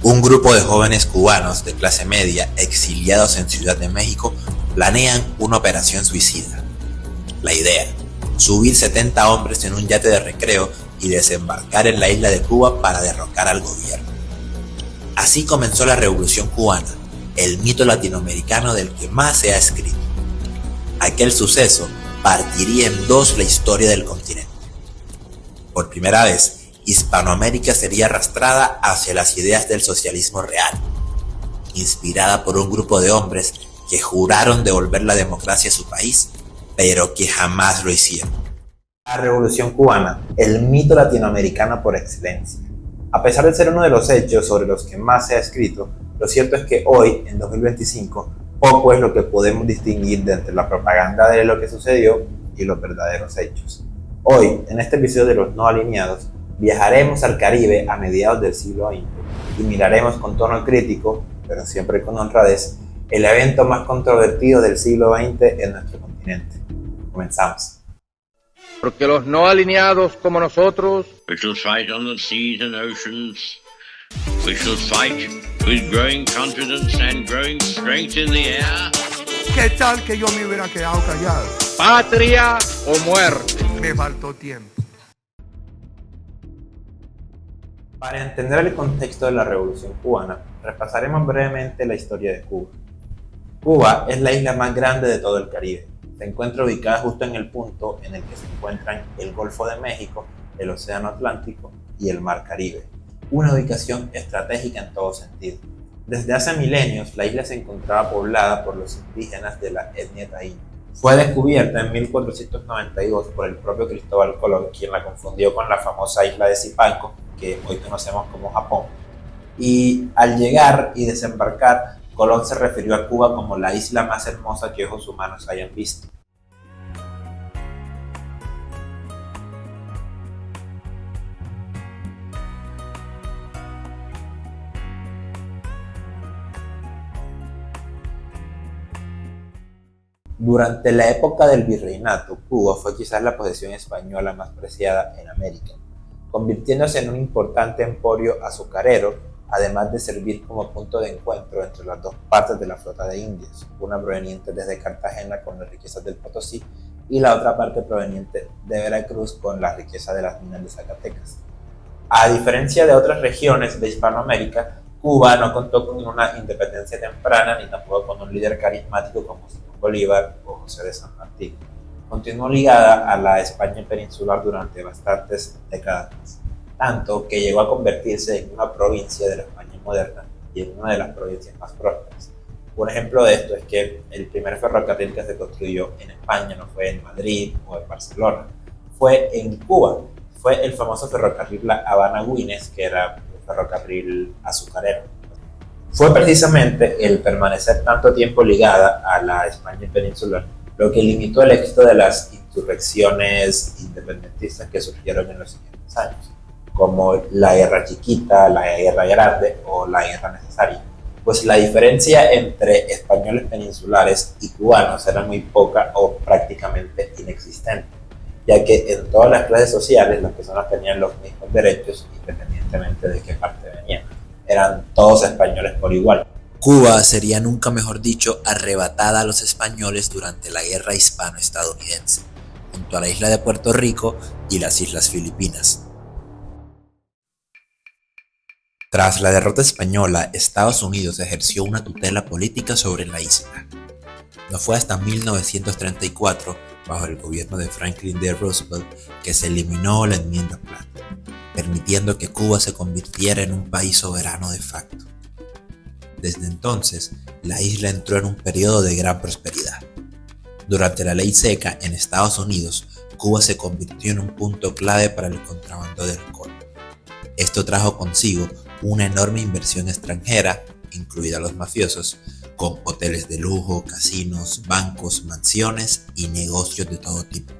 Un grupo de jóvenes cubanos de clase media exiliados en Ciudad de México planean una operación suicida. La idea: subir 70 hombres en un yate de recreo y desembarcar en la isla de Cuba para derrocar al gobierno. Así comenzó la Revolución Cubana, el mito latinoamericano del que más se ha escrito. Aquel suceso partiría en dos la historia del continente. Por primera vez, Hispanoamérica sería arrastrada hacia las ideas del socialismo real, inspirada por un grupo de hombres que juraron devolver la democracia a su país, pero que jamás lo hicieron. La Revolución Cubana, el mito latinoamericano por excelencia. A pesar de ser uno de los hechos sobre los que más se ha escrito, lo cierto es que hoy, en 2025, poco es lo que podemos distinguir de entre la propaganda de lo que sucedió y los verdaderos hechos. Hoy, en este episodio de Los No Alineados, viajaremos al Caribe a mediados del siglo XX y miraremos con tono crítico, pero siempre con honradez, el evento más controvertido del siglo XX en nuestro continente. Comenzamos. Porque los no alineados como nosotros, we shall fight on the seas and oceans. We shall fight with growing confidence and growing strength in the air. ¿Qué tal que yo me hubiera quedado callado? patria o muerte. Me faltó tiempo. Para entender el contexto de la Revolución Cubana, repasaremos brevemente la historia de Cuba. Cuba es la isla más grande de todo el Caribe. Se encuentra ubicada justo en el punto en el que se encuentran el Golfo de México, el Océano Atlántico y el Mar Caribe. Una ubicación estratégica en todo sentido. Desde hace milenios, la isla se encontraba poblada por los indígenas de la etnia taíno. Fue descubierta en 1492 por el propio Cristóbal Colón, quien la confundió con la famosa isla de Zipanco, que hoy conocemos como Japón. Y al llegar y desembarcar, Colón se refirió a Cuba como la isla más hermosa que ojos humanos hayan visto. Durante la época del virreinato, Cuba fue quizás la posesión española más preciada en América, convirtiéndose en un importante emporio azucarero, además de servir como punto de encuentro entre las dos partes de la flota de indios, una proveniente desde Cartagena con las riquezas del Potosí y la otra parte proveniente de Veracruz con la riqueza de las minas de Zacatecas. A diferencia de otras regiones de Hispanoamérica, Cuba no contó con una independencia temprana ni tampoco con un líder carismático como Simón Bolívar o José de San Martín. Continuó ligada a la España peninsular durante bastantes décadas, tanto que llegó a convertirse en una provincia de la España moderna y en una de las provincias más prósperas. Un ejemplo de esto es que el primer ferrocarril que se construyó en España no fue en Madrid o en Barcelona, fue en Cuba. Fue el famoso ferrocarril La Habana-Güines, que era un ferrocarril azucarero. Fue precisamente el permanecer tanto tiempo ligada a la España peninsular lo que limitó el éxito de las insurrecciones independentistas que surgieron en los siguientes años, como la Guerra Chiquita, la Guerra Grande o la Guerra Necesaria, pues la diferencia entre españoles peninsulares y cubanos era muy poca o prácticamente inexistente, ya que en todas las clases sociales las personas tenían los mismos derechos independientemente de qué parte venían. Eran todos españoles por igual. Cuba sería, nunca mejor dicho, arrebatada a los españoles durante la Guerra Hispano-Estadounidense, junto a la isla de Puerto Rico y las Islas Filipinas. Tras la derrota española, Estados Unidos ejerció una tutela política sobre la isla. No fue hasta 1934, bajo el gobierno de Franklin D. Roosevelt, que se eliminó la enmienda Platt, permitiendo que Cuba se convirtiera en un país soberano de facto. Desde entonces, la isla entró en un periodo de gran prosperidad. Durante la ley seca en Estados Unidos, Cuba se convirtió en un punto clave para el contrabando de alcohol. Esto trajo consigo una enorme inversión extranjera, incluida los mafiosos, con hoteles de lujo, casinos, bancos, mansiones y negocios de todo tipo.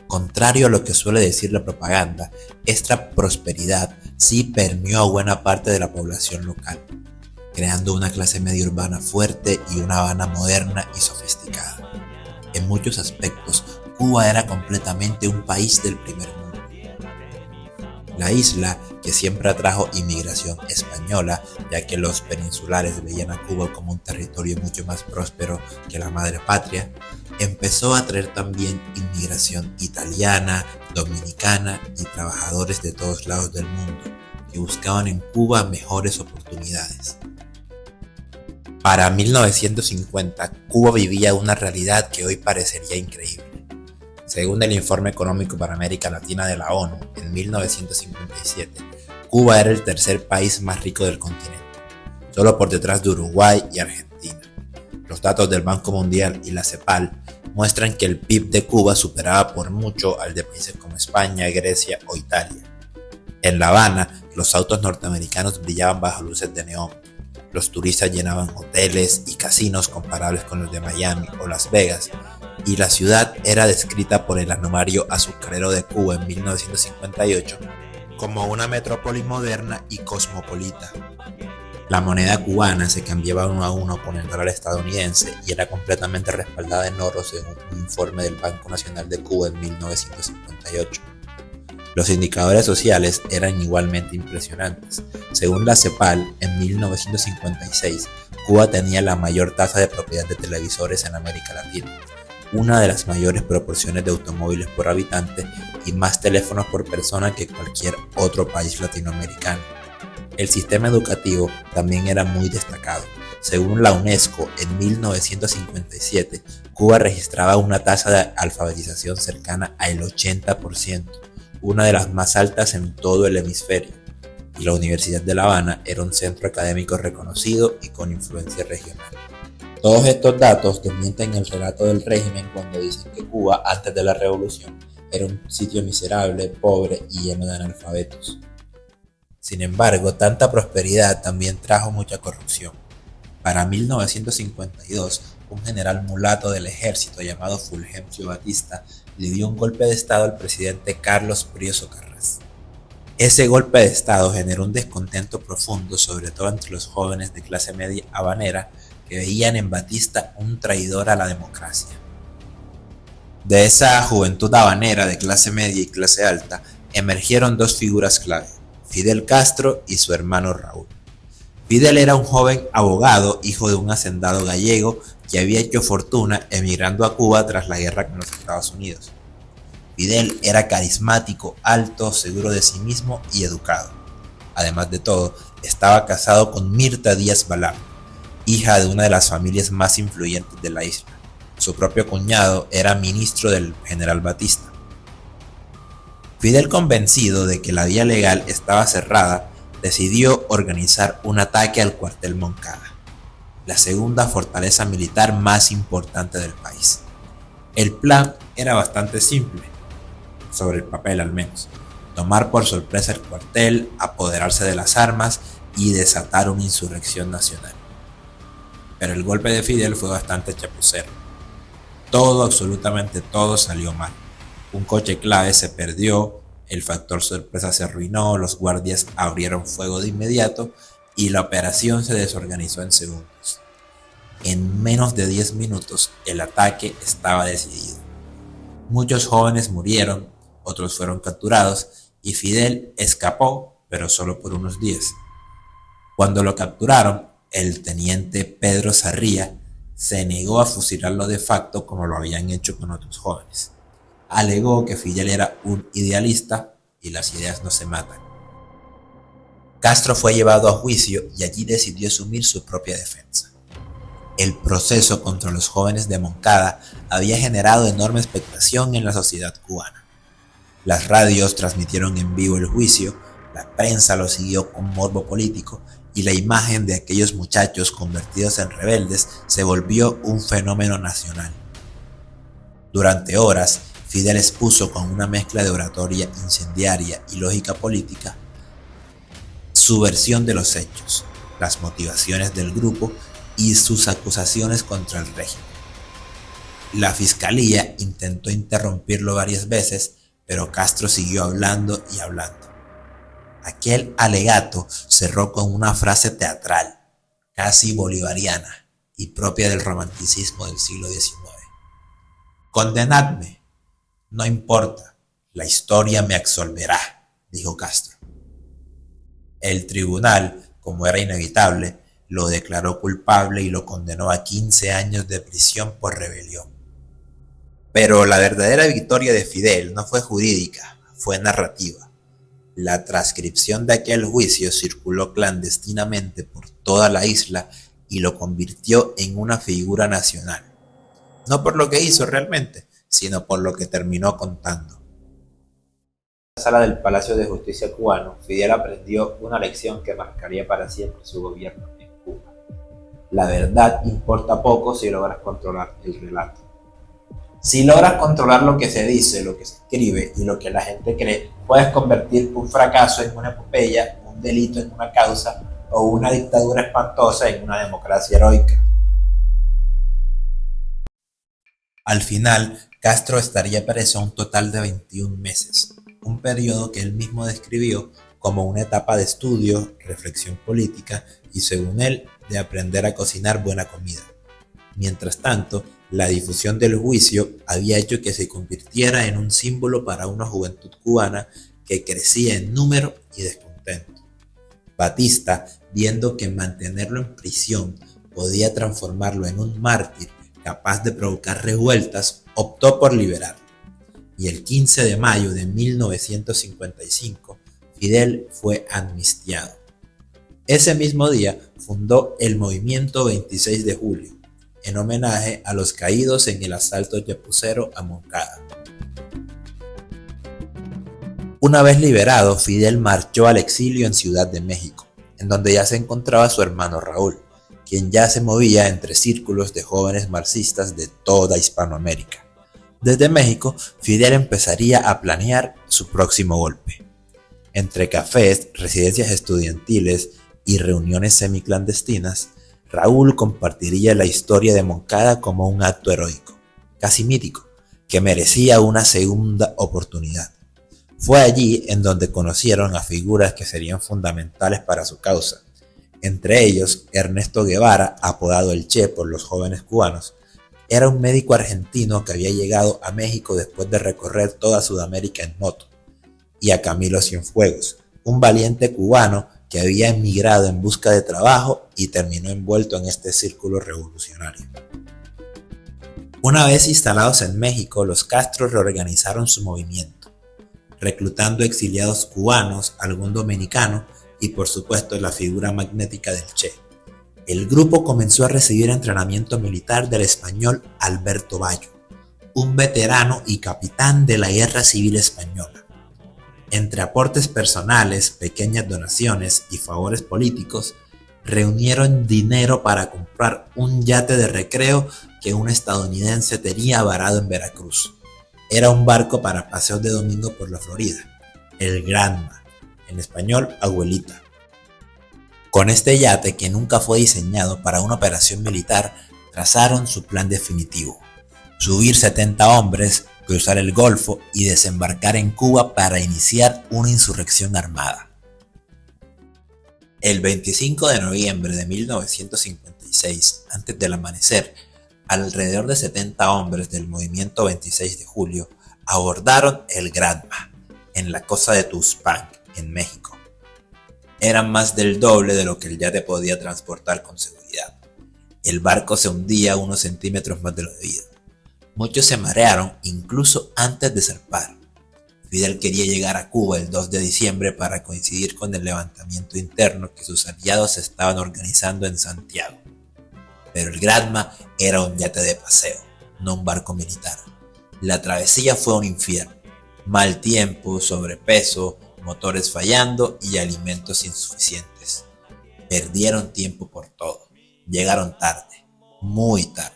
Contrario a lo que suele decir la propaganda, esta prosperidad sí permeó a buena parte de la población local, creando una clase media urbana fuerte y una Habana moderna y sofisticada. En muchos aspectos, Cuba era completamente un país del primer mundo. La isla, que siempre atrajo inmigración española, ya que los peninsulares veían a Cuba como un territorio mucho más próspero que la madre patria, empezó a atraer también inmigración italiana, dominicana y trabajadores de todos lados del mundo, que buscaban en Cuba mejores oportunidades. Para 1950, Cuba vivía una realidad que hoy parecería increíble. Según el Informe Económico para América Latina de la ONU, en 1957, Cuba era el tercer país más rico del continente, solo por detrás de Uruguay y Argentina. Los datos del Banco Mundial y la CEPAL muestran que el PIB de Cuba superaba por mucho al de países como España, Grecia o Italia. En La Habana, los autos norteamericanos brillaban bajo luces de neón. Los turistas llenaban hoteles y casinos comparables con los de Miami o Las Vegas, y la ciudad era descrita por el Anuario Azucarero de Cuba en 1958 como una metrópoli moderna y cosmopolita. La moneda cubana se cambiaba uno a uno con el dólar estadounidense y era completamente respaldada en oro según un informe del Banco Nacional de Cuba en 1958. Los indicadores sociales eran igualmente impresionantes. Según la CEPAL, en 1956, Cuba tenía la mayor tasa de propiedad de televisores en América Latina, una de las mayores proporciones de automóviles por habitante y más teléfonos por persona que cualquier otro país latinoamericano. El sistema educativo también era muy destacado. Según la UNESCO, en 1957, Cuba registraba una tasa de alfabetización cercana al 80%, una de las más altas en todo el hemisferio, y la Universidad de La Habana era un centro académico reconocido y con influencia regional. Todos estos datos desmienten el relato del régimen cuando dicen que Cuba, antes de la revolución, era un sitio miserable, pobre y lleno de analfabetos. Sin embargo, tanta prosperidad también trajo mucha corrupción. Para 1952, un general mulato del ejército llamado Fulgencio Batista le dio un golpe de estado al presidente Carlos Prioso Carras. Ese golpe de estado generó un descontento profundo, sobre todo entre los jóvenes de clase media habanera que veían en Batista un traidor a la democracia. De esa juventud habanera de clase media y clase alta emergieron dos figuras clave: Fidel Castro y su hermano Raúl. Fidel era un joven abogado, hijo de un hacendado gallego que había hecho fortuna emigrando a Cuba tras la guerra con los Estados Unidos. Fidel era carismático, alto, seguro de sí mismo y educado. Además de todo, estaba casado con Mirta Díaz Balart, hija de una de las familias más influyentes de la isla. Su propio cuñado era ministro del general Batista. Fidel, convencido de que la vía legal estaba cerrada, decidió organizar un ataque al cuartel Moncada, la segunda fortaleza militar más importante del país. El plan era bastante simple, sobre el papel al menos: tomar por sorpresa el cuartel, apoderarse de las armas y desatar una insurrección nacional. Pero el golpe de Fidel fue bastante chapucero. Todo, absolutamente todo, salió mal. Un coche clave se perdió, el factor sorpresa se arruinó, los guardias abrieron fuego de inmediato y la operación se desorganizó en segundos. En menos de 10 minutos el ataque estaba decidido. Muchos jóvenes murieron, otros fueron capturados y Fidel escapó, pero solo por unos días. Cuando lo capturaron, el teniente Pedro Sarría se negó a fusilarlo de facto como lo habían hecho con otros jóvenes. Alegó que Fidel era un idealista y las ideas no se matan. Castro fue llevado a juicio y allí decidió asumir su propia defensa. El proceso contra los jóvenes de Moncada había generado enorme expectación en la sociedad cubana. Las radios transmitieron en vivo el juicio, la prensa lo siguió con morbo político y la imagen de aquellos muchachos convertidos en rebeldes se volvió un fenómeno nacional. Durante horas, Fidel expuso con una mezcla de oratoria incendiaria y lógica política su versión de los hechos, las motivaciones del grupo y sus acusaciones contra el régimen. La fiscalía intentó interrumpirlo varias veces, pero Castro siguió hablando y hablando. Aquel alegato cerró con una frase teatral, casi bolivariana y propia del romanticismo del siglo XIX. «Condenadme, no importa, la historia me absolverá», dijo Castro. El tribunal, como era inevitable, lo declaró culpable y lo condenó a 15 años de prisión por rebelión. Pero la verdadera victoria de Fidel no fue jurídica, fue narrativa. La transcripción de aquel juicio circuló clandestinamente por toda la isla y lo convirtió en una figura nacional. No por lo que hizo realmente, sino por lo que terminó contando. En la sala del Palacio de Justicia cubano, Fidel aprendió una lección que marcaría para siempre su gobierno en Cuba. La verdad importa poco si logras controlar el relato. Si logras controlar lo que se dice, lo que se escribe y lo que la gente cree, puedes convertir un fracaso en una epopeya, un delito en una causa o una dictadura espantosa en una democracia heroica. Al final, Castro estaría preso un total de 21 meses, un periodo que él mismo describió como una etapa de estudio, reflexión política y, según él, de aprender a cocinar buena comida. Mientras tanto, la difusión del juicio había hecho que se convirtiera en un símbolo para una juventud cubana que crecía en número y descontento. Batista, viendo que mantenerlo en prisión podía transformarlo en un mártir capaz de provocar revueltas, optó por liberarlo. Y el 15 de mayo de 1955, Fidel fue amnistiado. Ese mismo día fundó el Movimiento 26 de Julio, en homenaje a los caídos en el asalto chapucero a Moncada. Una vez liberado, Fidel marchó al exilio en Ciudad de México, en donde ya se encontraba su hermano Raúl, quien ya se movía entre círculos de jóvenes marxistas de toda Hispanoamérica. Desde México, Fidel empezaría a planear su próximo golpe. Entre cafés, residencias estudiantiles y reuniones semiclandestinas, Raúl compartiría la historia de Moncada como un acto heroico, casi mítico, que merecía una segunda oportunidad. Fue allí en donde conocieron a figuras que serían fundamentales para su causa, entre ellos Ernesto Guevara, apodado el Che por los jóvenes cubanos. Era un médico argentino que había llegado a México después de recorrer toda Sudamérica en moto, y a Camilo Cienfuegos, un valiente cubano que había emigrado en busca de trabajo y terminó envuelto en este círculo revolucionario. Una vez instalados en México, los Castro reorganizaron su movimiento, reclutando exiliados cubanos, algún dominicano y por supuesto la figura magnética del Che. El grupo comenzó a recibir entrenamiento militar del español Alberto Bayo, un veterano y capitán de la Guerra Civil Española. Entre aportes personales, pequeñas donaciones y favores políticos, reunieron dinero para comprar un yate de recreo que un estadounidense tenía varado en Veracruz. Era un barco para paseos de domingo por la Florida, el Granma, en español abuelita. Con este yate, que nunca fue diseñado para una operación militar, trazaron su plan definitivo: subir 70 hombres, cruzar el Golfo y desembarcar en Cuba para iniciar una insurrección armada. El 25 de noviembre de 1956, antes del amanecer, alrededor de 70 hombres del Movimiento 26 de Julio abordaron el Granma, en la costa de Tuxpan, en México. Eran más del doble de lo que el yate podía transportar con seguridad. El barco se hundía unos centímetros más de lo debido. Muchos se marearon incluso antes de zarpar. Fidel quería llegar a Cuba el 2 de diciembre para coincidir con el levantamiento interno que sus aliados estaban organizando en Santiago. Pero el Granma era un yate de paseo, no un barco militar. La travesía fue un infierno. Mal tiempo, sobrepeso, motores fallando y alimentos insuficientes. Perdieron tiempo por todo. Llegaron tarde, muy tarde.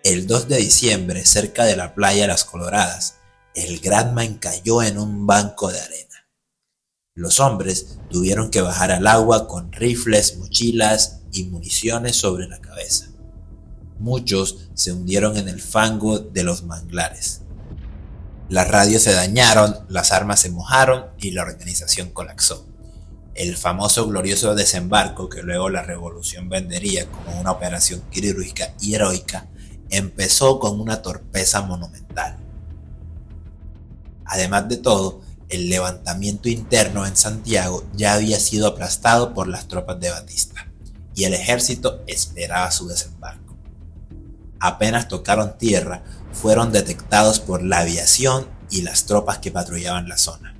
El 2 de diciembre, cerca de la playa Las Coloradas, el Granma encalló en un banco de arena. Los hombres tuvieron que bajar al agua con rifles, mochilas y municiones sobre la cabeza. Muchos se hundieron en el fango de los manglares. Las radios se dañaron, las armas se mojaron y la organización colapsó. El famoso glorioso desembarco, que luego la revolución vendería como una operación quirúrgica y heroica, empezó con una torpeza monumental. Además de todo, El levantamiento interno en Santiago ya había sido aplastado por las tropas de Batista, y el ejército esperaba su desembarco. Apenas tocaron tierra, fueron detectados por la aviación y las tropas que patrullaban la zona.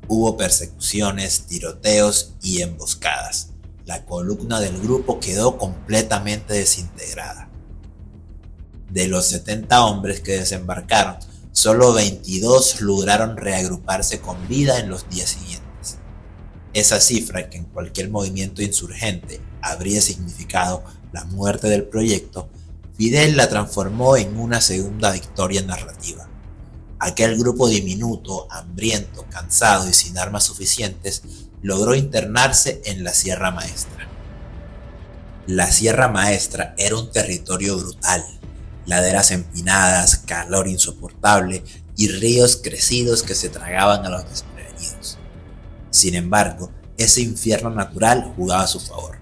Hubo persecuciones, tiroteos y emboscadas. La columna del grupo quedó completamente desintegrada. De los 70 hombres que desembarcaron, solo 22 lograron reagruparse con vida en los días siguientes. Esa cifra, que en cualquier movimiento insurgente habría significado la muerte del proyecto, Fidel la transformó en una segunda victoria narrativa. Aquel grupo diminuto, hambriento, cansado y sin armas suficientes, logró internarse en la Sierra Maestra. La Sierra Maestra era un territorio brutal, laderas empinadas, calor insoportable y ríos crecidos que se tragaban a los desprevenidos. Sin embargo, ese infierno natural jugaba a su favor.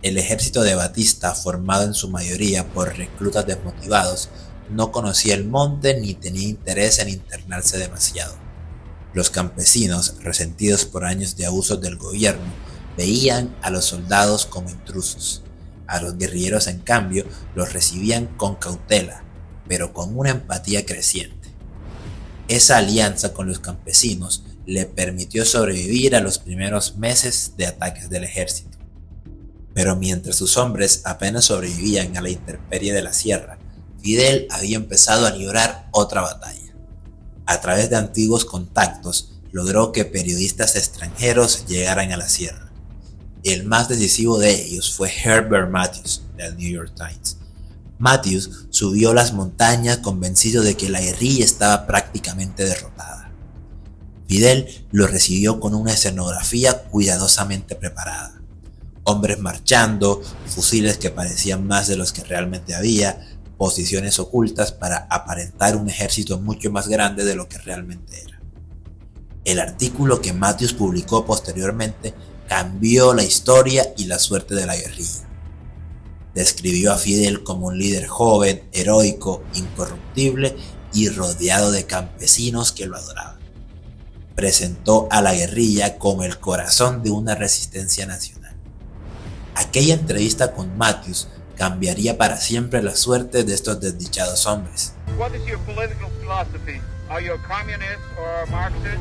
El ejército de Batista, formado en su mayoría por reclutas desmotivados, no conocía el monte ni tenía interés en internarse demasiado. Los campesinos, resentidos por años de abusos del gobierno, veían a los soldados como intrusos. A los guerrilleros, en cambio, los recibían con cautela, pero con una empatía creciente. Esa alianza con los campesinos le permitió sobrevivir a los primeros meses de ataques del ejército. Pero mientras sus hombres apenas sobrevivían a la intemperie de la sierra, Fidel había empezado a librar otra batalla. A través de antiguos contactos, logró que periodistas extranjeros llegaran a la sierra. El más decisivo de ellos fue Herbert Matthews, del New York Times. Matthews subió las montañas convencido de que la guerrilla estaba prácticamente derrotada. Fidel lo recibió con una escenografía cuidadosamente preparada. Hombres marchando, fusiles que parecían más de los que realmente había, posiciones ocultas para aparentar un ejército mucho más grande de lo que realmente era. El artículo que Matthews publicó posteriormente cambió la historia y la suerte de la guerrilla. Describió a Fidel como un líder joven, heroico, incorruptible y rodeado de campesinos que lo adoraban. Presentó a la guerrilla como el corazón de una resistencia nacional. Aquella entrevista con Matthews cambiaría para siempre la suerte de estos desdichados hombres. What is your political philosophy? Are you a communist or a Marxist?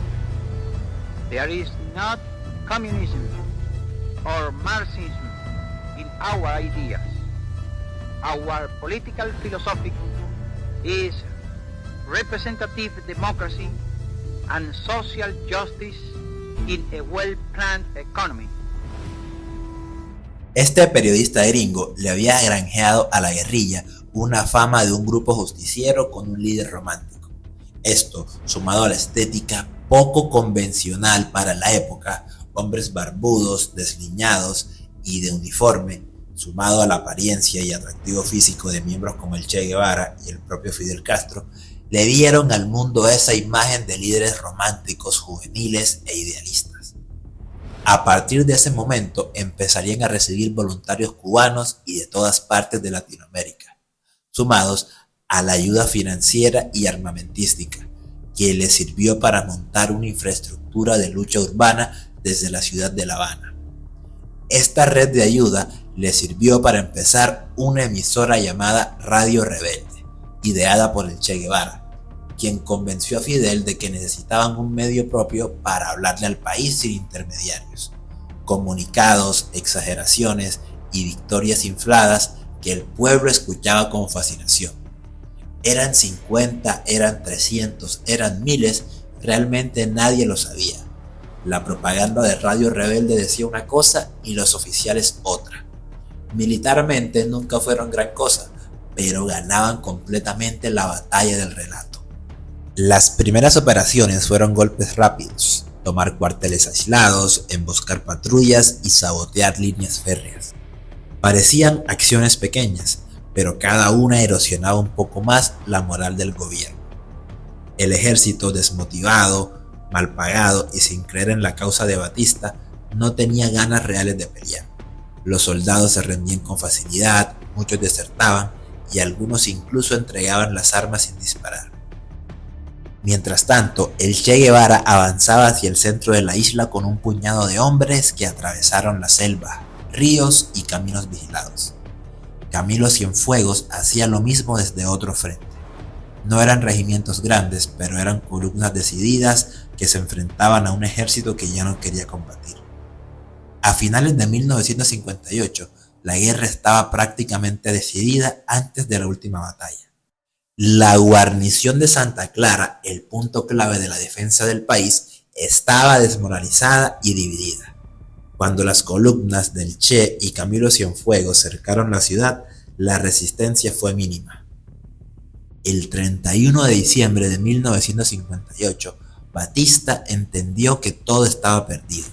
There is not communism or Marxism in our ideas. Our political philosophy is representative democracy and social justice in a well-planned economy. Este periodista gringo le había granjeado a la guerrilla una fama de un grupo justiciero con un líder romántico. Esto, sumado a la estética poco convencional para la época, hombres barbudos, desliñados y de uniforme, sumado a la apariencia y atractivo físico de miembros como el Che Guevara y el propio Fidel Castro, le dieron al mundo esa imagen de líderes románticos, juveniles e idealistas. A partir de ese momento empezarían a recibir voluntarios cubanos y de todas partes de Latinoamérica, sumados a la ayuda financiera y armamentística, que les sirvió para montar una infraestructura de lucha urbana desde la ciudad de La Habana. Esta red de ayuda le sirvió para empezar una emisora llamada Radio Rebelde, ideada por el Che Guevara, quien convenció a Fidel de que necesitaban un medio propio para hablarle al país sin intermediarios. Comunicados, exageraciones y victorias infladas que el pueblo escuchaba con fascinación. Eran 50, eran 300, eran miles, realmente nadie lo sabía. La propaganda de Radio Rebelde decía una cosa y los oficiales otra. Militarmente nunca fueron gran cosa, pero ganaban completamente la batalla del relato. Las primeras operaciones fueron golpes rápidos, tomar cuarteles aislados, emboscar patrullas y sabotear líneas férreas. Parecían acciones pequeñas, pero cada una erosionaba un poco más la moral del gobierno. El ejército, desmotivado, mal pagado y sin creer en la causa de Batista, no tenía ganas reales de pelear. Los soldados se rendían con facilidad, muchos desertaban y algunos incluso entregaban las armas sin disparar. Mientras tanto, el Che Guevara avanzaba hacia el centro de la isla con un puñado de hombres que atravesaron la selva, ríos y caminos vigilados. Camilo Cienfuegos hacía lo mismo desde otro frente. No eran regimientos grandes, pero eran columnas decididas que se enfrentaban a un ejército que ya no quería combatir. A finales de 1958, la guerra estaba prácticamente decidida antes de la última batalla. La guarnición de Santa Clara, el punto clave de la defensa del país, estaba desmoralizada y dividida. Cuando las columnas del Che y Camilo Cienfuegos cercaron la ciudad, la resistencia fue mínima. El 31 de diciembre de 1958, Batista entendió que todo estaba perdido.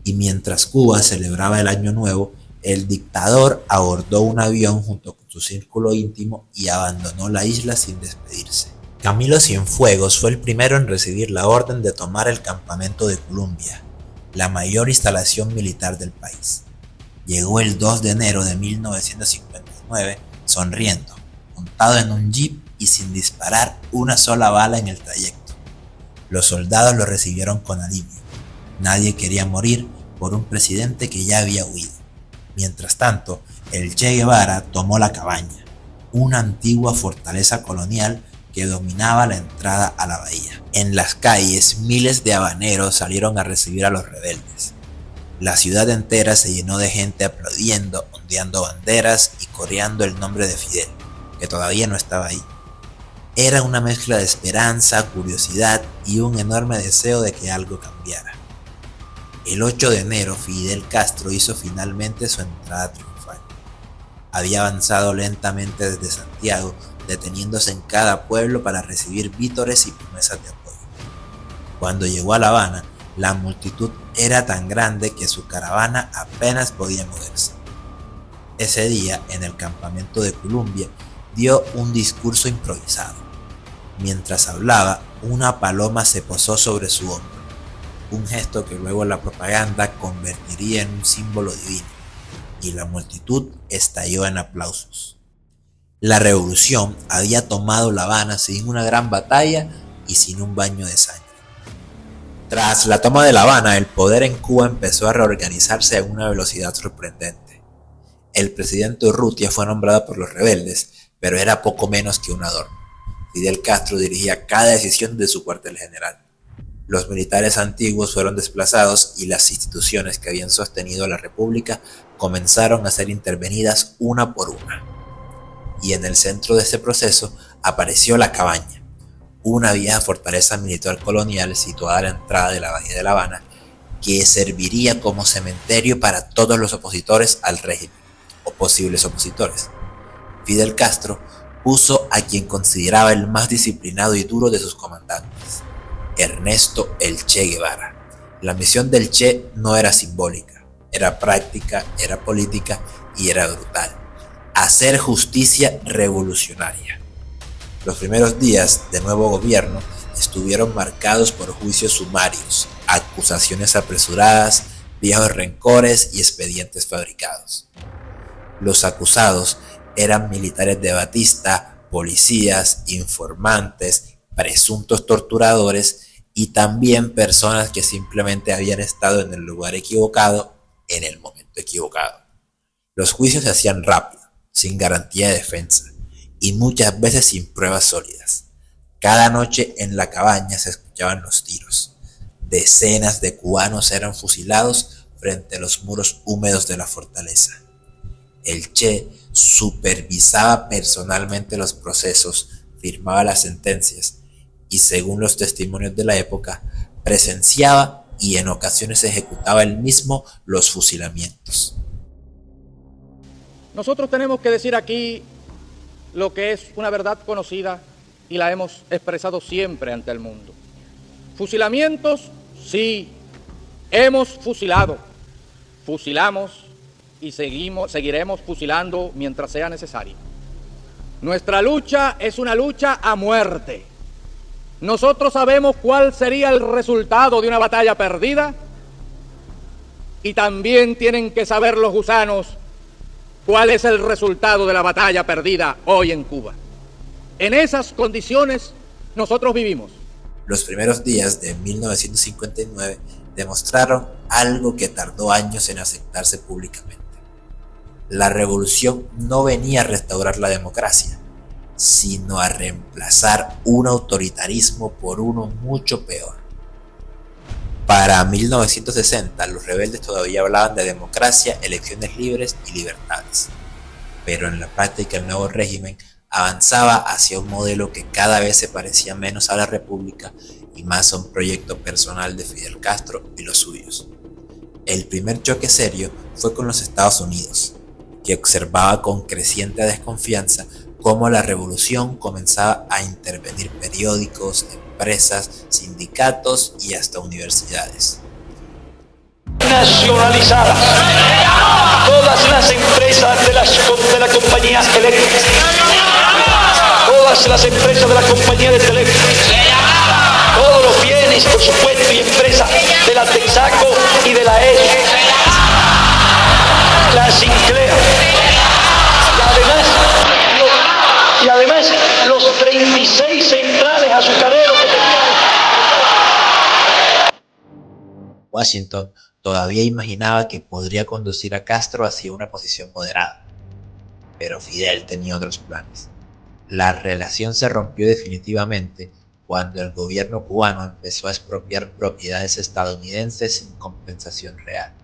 Y mientras Cuba celebraba el Año Nuevo, el dictador abordó un avión junto con su círculo íntimo y abandonó la isla sin despedirse. Camilo Cienfuegos fue el primero en recibir la orden de tomar el campamento de Columbia, la mayor instalación militar del país. Llegó el 2 de enero de 1959 sonriendo, montado en un jeep y sin disparar una sola bala en el trayecto. Los soldados lo recibieron con alivio. Nadie quería morir por un presidente que ya había huido. Mientras tanto, el Che Guevara tomó la Cabaña, una antigua fortaleza colonial que dominaba la entrada a la bahía. En las calles, miles de habaneros salieron a recibir a los rebeldes. La ciudad entera se llenó de gente aplaudiendo, ondeando banderas y coreando el nombre de Fidel, que todavía no estaba ahí. Era una mezcla de esperanza, curiosidad y un enorme deseo de que algo cambiara. El 8 de enero, Fidel Castro hizo finalmente su entrada triunfal. Había avanzado lentamente desde Santiago, deteniéndose en cada pueblo para recibir vítores y promesas de apoyo. Cuando llegó a La Habana, la multitud era tan grande que su caravana apenas podía moverse. Ese día, en el campamento de Columbia, dio un discurso improvisado. Mientras hablaba, una paloma se posó sobre su hombro, un gesto que luego la propaganda convertiría en un símbolo divino, y la multitud estalló en aplausos. La revolución había tomado La Habana sin una gran batalla y sin un baño de sangre. Tras la toma de La Habana, el poder en Cuba empezó a reorganizarse a una velocidad sorprendente. El presidente Urrutia fue nombrado por los rebeldes, pero era poco menos que un adorno. Fidel Castro dirigía cada decisión de su cuartel general. Los militares antiguos fueron desplazados y las instituciones que habían sostenido a la República comenzaron a ser intervenidas una por una. Y en el centro de ese proceso apareció la Cabaña, una vieja fortaleza militar colonial situada a la entrada de la bahía de La Habana, que serviría como cementerio para todos los opositores al régimen, o posibles opositores. Fidel Castro puso a quien consideraba el más disciplinado y duro de sus comandantes, Ernesto el Che Guevara. La misión del Che no era simbólica, era práctica, era política y era brutal: hacer justicia revolucionaria. Los primeros días de nuevo gobierno estuvieron marcados por juicios sumarios, acusaciones apresuradas, viejos rencores y expedientes fabricados. Los acusados eran militares de Batista, policías, informantes, presuntos torturadores y también personas que simplemente habían estado en el lugar equivocado en el momento equivocado. Los juicios se hacían rápido, sin garantía de defensa y muchas veces sin pruebas sólidas. Cada noche en la Cabaña se escuchaban los tiros. Decenas de cubanos eran fusilados frente a los muros húmedos de la fortaleza. El Che supervisaba personalmente los procesos, firmaba las sentencias y, según los testimonios de la época, presenciaba y en ocasiones ejecutaba él mismo los fusilamientos. Nosotros tenemos que decir aquí lo que es una verdad conocida y la hemos expresado siempre ante el mundo. Fusilamientos, sí, hemos fusilado, fusilamos y seguiremos fusilando mientras sea necesario. Nuestra lucha es una lucha a muerte. Nosotros sabemos cuál sería el resultado de una batalla perdida y también tienen que saber los gusanos cuál es el resultado de la batalla perdida hoy en Cuba. En esas condiciones nosotros vivimos. Los primeros días de 1959 demostraron algo que tardó años en aceptarse públicamente. La revolución no venía a restaurar la democracia, sino a reemplazar un autoritarismo por uno mucho peor. Para 1960, los rebeldes todavía hablaban de democracia, elecciones libres y libertades. Pero en la práctica el nuevo régimen avanzaba hacia un modelo que cada vez se parecía menos a la república y más a un proyecto personal de Fidel Castro y los suyos. El primer choque serio fue con los Estados Unidos, que observaba con creciente desconfianza cómo la revolución comenzaba a intervenir periódicos, empresas, sindicatos y hasta universidades. Nacionalizadas todas las empresas de la compañía eléctrica, todas las empresas de la compañía de teléfono, todos los bienes, por supuesto, y empresas de la Texaco y de la ESO, la Sinclair, y además los 36 centrales azucareros que tenían. Washington todavía imaginaba que podría conducir a Castro hacia una posición moderada, pero Fidel tenía otros planes. La relación se rompió definitivamente cuando el gobierno cubano empezó a expropiar propiedades estadounidenses sin compensación real.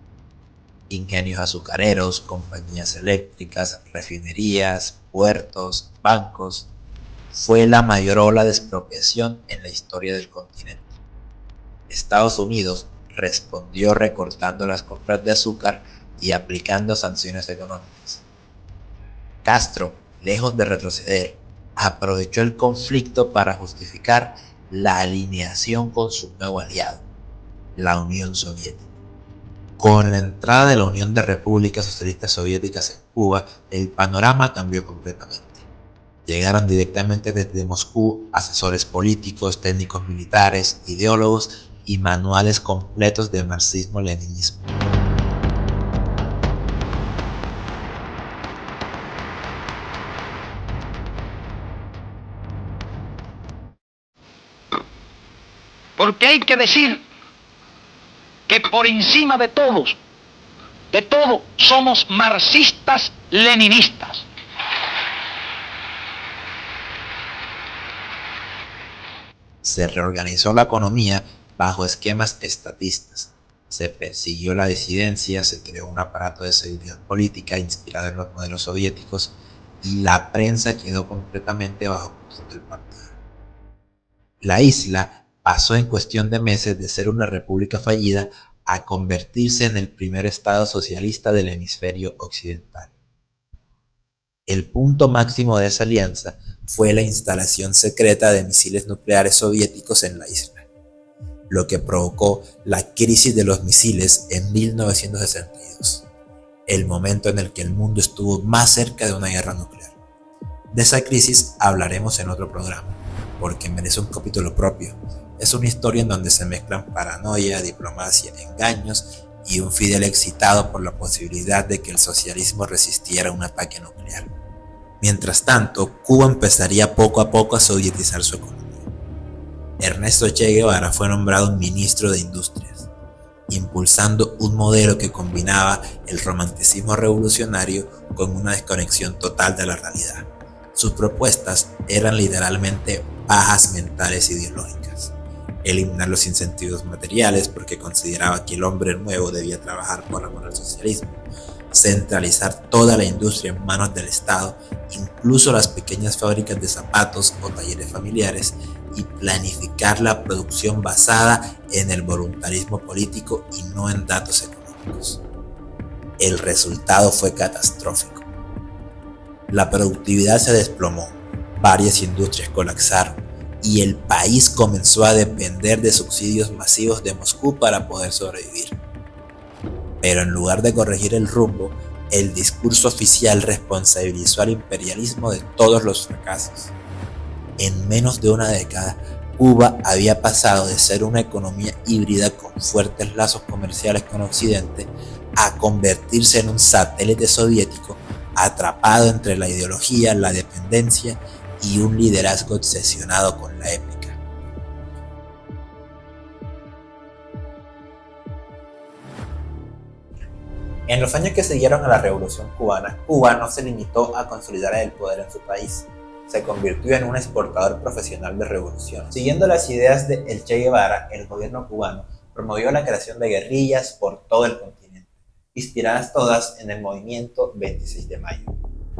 Ingenios azucareros, compañías eléctricas, refinerías, puertos, bancos. Fue la mayor ola de expropiación en la historia del continente. Estados Unidos respondió recortando las compras de azúcar y aplicando sanciones económicas. Castro, lejos de retroceder, aprovechó el conflicto para justificar la alineación con su nuevo aliado, la Unión Soviética. Con la entrada de la Unión de Repúblicas Socialistas Soviéticas en Cuba, el panorama cambió completamente. Llegaron directamente desde Moscú asesores políticos, técnicos militares, ideólogos y manuales completos de marxismo-leninismo. Porque hay que decir que por encima de todo, somos marxistas-leninistas. Se reorganizó la economía bajo esquemas estatistas. Se persiguió la disidencia, se creó un aparato de seguridad política inspirado en los modelos soviéticos y la prensa quedó completamente bajo control del partido. La isla pasó en cuestión de meses de ser una república fallida a convertirse en el primer estado socialista del hemisferio occidental. El punto máximo de esa alianza fue la instalación secreta de misiles nucleares soviéticos en la isla, lo que provocó la crisis de los misiles en 1962, el momento en el que el mundo estuvo más cerca de una guerra nuclear. De esa crisis hablaremos en otro programa, porque merece un capítulo propio. Es una historia en donde se mezclan paranoia, diplomacia, engaños y un Fidel excitado por la posibilidad de que el socialismo resistiera un ataque nuclear. Mientras tanto, Cuba empezaría poco a poco a sovietizar su economía. Ernesto Che Guevara fue nombrado ministro de Industrias, impulsando un modelo que combinaba el romanticismo revolucionario con una desconexión total de la realidad. Sus propuestas eran literalmente pajas mentales ideológicas. Eliminar los incentivos materiales porque consideraba que el hombre nuevo debía trabajar por amor al socialismo. Centralizar toda la industria en manos del Estado, incluso las pequeñas fábricas de zapatos o talleres familiares, y planificar la producción basada en el voluntarismo político y no en datos económicos. El resultado fue catastrófico. La productividad se desplomó, varias industrias colapsaron y el país comenzó a depender de subsidios masivos de Moscú para poder sobrevivir. Pero en lugar de corregir el rumbo, el discurso oficial responsabilizó al imperialismo de todos los fracasos. En menos de una década, Cuba había pasado de ser una economía híbrida con fuertes lazos comerciales con Occidente a convertirse en un satélite soviético atrapado entre la ideología, la dependencia y un liderazgo obsesionado con la épica. En los años que siguieron a la Revolución Cubana, Cuba no se limitó a consolidar el poder en su país, se convirtió en un exportador profesional de revolución. Siguiendo las ideas de el Che Guevara, el gobierno cubano promovió la creación de guerrillas por todo el continente, inspiradas todas en el movimiento 26 de mayo.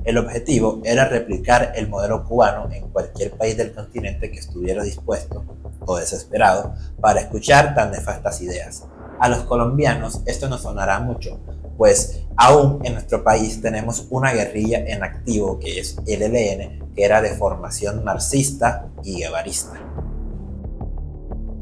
El objetivo era replicar el modelo cubano en cualquier país del continente que estuviera dispuesto o desesperado para escuchar tan nefastas ideas. A los colombianos esto nos sonará mucho, pues aún en nuestro país tenemos una guerrilla en activo que es el ELN, que era de formación marxista y guevarista.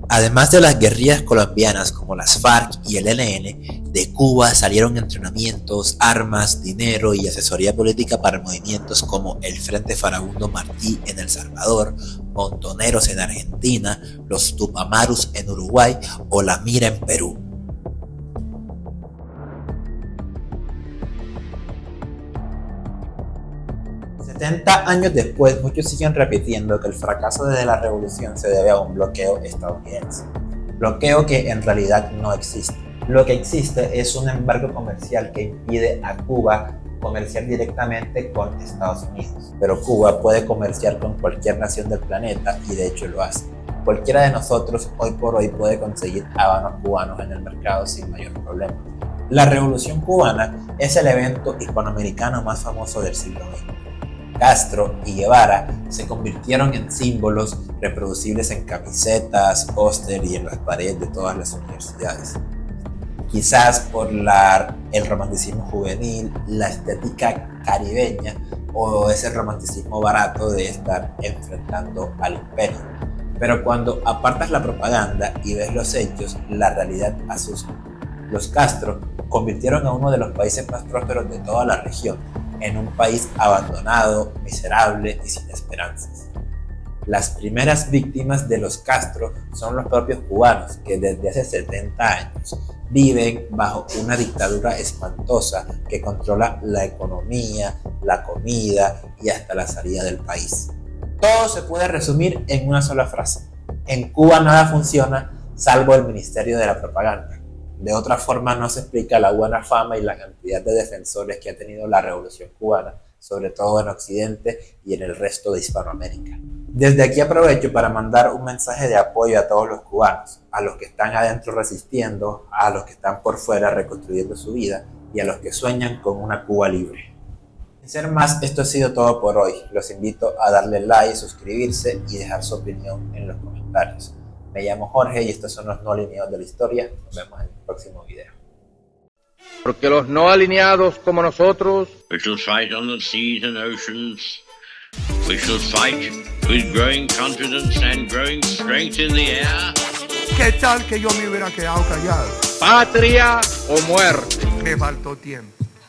Además de las guerrillas colombianas como las FARC y el ELN, de Cuba salieron entrenamientos, armas, dinero y asesoría política para movimientos como el Frente Farabundo Martí en El Salvador, Montoneros en Argentina, los Tupamarus en Uruguay o la Mira en Perú. 70 años después, muchos siguen repitiendo que el fracaso de la revolución se debe a un bloqueo estadounidense. Bloqueo que en realidad no existe. Lo que existe es un embargo comercial que impide a Cuba comerciar directamente con Estados Unidos. Pero Cuba puede comerciar con cualquier nación del planeta y de hecho lo hace. Cualquiera de nosotros hoy por hoy puede conseguir habanos cubanos en el mercado sin mayor problema. La Revolución Cubana es el evento hispanoamericano más famoso del siglo XX. Castro y Guevara se convirtieron en símbolos reproducibles en camisetas, póster y en las paredes de todas las universidades. Quizás por el romanticismo juvenil, la estética caribeña o ese romanticismo barato de estar enfrentando al imperio. Pero cuando apartas la propaganda y ves los hechos, la realidad asusta. Los Castro convirtieron a uno de los países más prósperos de toda la región en un país abandonado, miserable y sin esperanzas. Las primeras víctimas de los Castro son los propios cubanos, que desde hace 70 años viven bajo una dictadura espantosa que controla la economía, la comida y hasta la salida del país. Todo se puede resumir en una sola frase: en Cuba nada funciona salvo el Ministerio de la Propaganda. De otra forma no se explica la buena fama y la cantidad de defensores que ha tenido la Revolución Cubana, sobre todo en Occidente y en el resto de Hispanoamérica. Desde aquí aprovecho para mandar un mensaje de apoyo a todos los cubanos, a los que están adentro resistiendo, a los que están por fuera reconstruyendo su vida y a los que sueñan con una Cuba libre. Sin ser más, esto ha sido todo por hoy. Los invito a darle like, suscribirse y dejar su opinión en los comentarios. Me llamo Jorge y estos son los no alineados de la historia. Nos vemos en el próximo video. Porque los no alineados como nosotros We shall fight on the seas and oceans. We shall fight with growing confidence and growing strength in the air. ¿Qué tal que yo me hubiera quedado callado? patria o muerte. Me faltó tiempo.